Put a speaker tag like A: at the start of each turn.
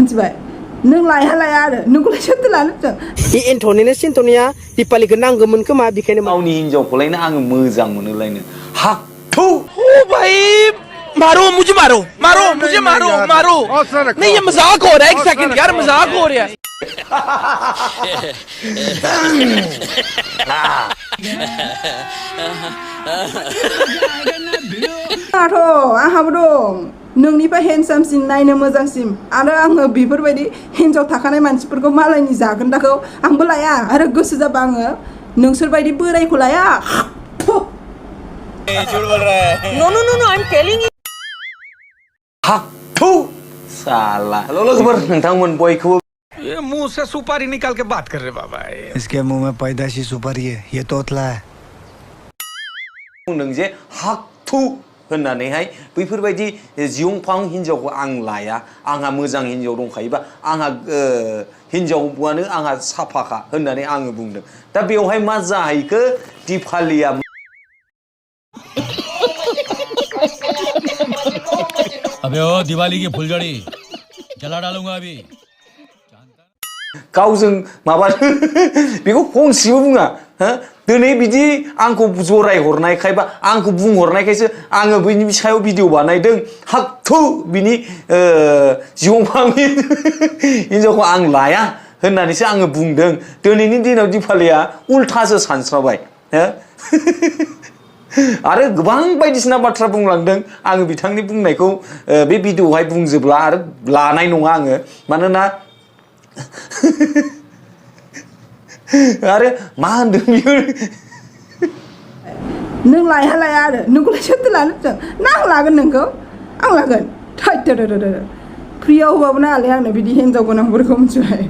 A: मिथिबाय नों लायहा लाया आरो नोंखौलाय सोरथो लानो जों
B: इ एन्टनीनो सिन्टनीया दिपालिखौ नांगौमोन खोमा बेखायनो
C: गावनि हिनजावखौलायनो आङो मोजां मोनोलायनो हाक थु
D: ओ भाई मारो मुझे मारो मारो मुझे मारो मारो नहीं ये मजाक हो रहा है एक सेकंड यार मजाक हो रहा है
A: आथ' आंहाबो दं नोंनिफ्राय हेन्डसामसिन नायनो मोजांसिन आरो आङो बेफोरबायदि हिन्जाव थाखानाय मानसिफोरखौ मालायनि जागोन्दाखौ आंबो लाया आरो गोसो जाबा आङो नोंसोरबायदि बोरायखौ लाया
E: No, I'm telling you.
C: हाक थु साला हेलो लोगोफोर नोंथांमोन बयखौबो
D: ये मुंह से सुपारी निकाल के बात कर रहे बाबा
F: इसके मुंह में पैदाशी सुपारी है ये तोतला है
C: बुंदों जे हाक थु होननानैहाय बैफोरबायदि जिउफां हिनजावखौ आं लाया आंहा मोजां हिनजाव दंखायोबा आंहा हिनजावआनो आंहा साफाखा होननानै आङो बुंदों दा बेवहाय मा जाहैखो दिपालिया
G: अबे ओ दिवाली की फुलझड़ी जला डालूंगा अभी
C: गावजों माबा बेखौ फंसेबो बुङा हो दिनै बिदि आंखौ जराय हरनायखायबा आंखौ बुंहरनायखायसो आङो बैनि सायाव भिडिअ बानायदों हाक थु बिनि जिउफांनि हिनजावखौ आं लाया होननानैसो आङो बुंदों दिनैनि दिनाव दिपालिया उल्थासो सानस्राबाय हो आरो गोबां बायदिसिना बाथ्रा बुंलांदों आङो बिथांनि बुंनायखौ बे भिडिअआवहाय बुंजोबला आरो लानाय नङा आङो मानोना आरो मा होनदों बियो
A: नों लायहा लाया आरो नोंखौलाय सोरथो लानो जों ना आं लागोन नोंखौ आं लागोन फ्रियाव होबाबो नाङालै आंनो बिदि हिन्जाव गोनांफोरखौ मिथिबाय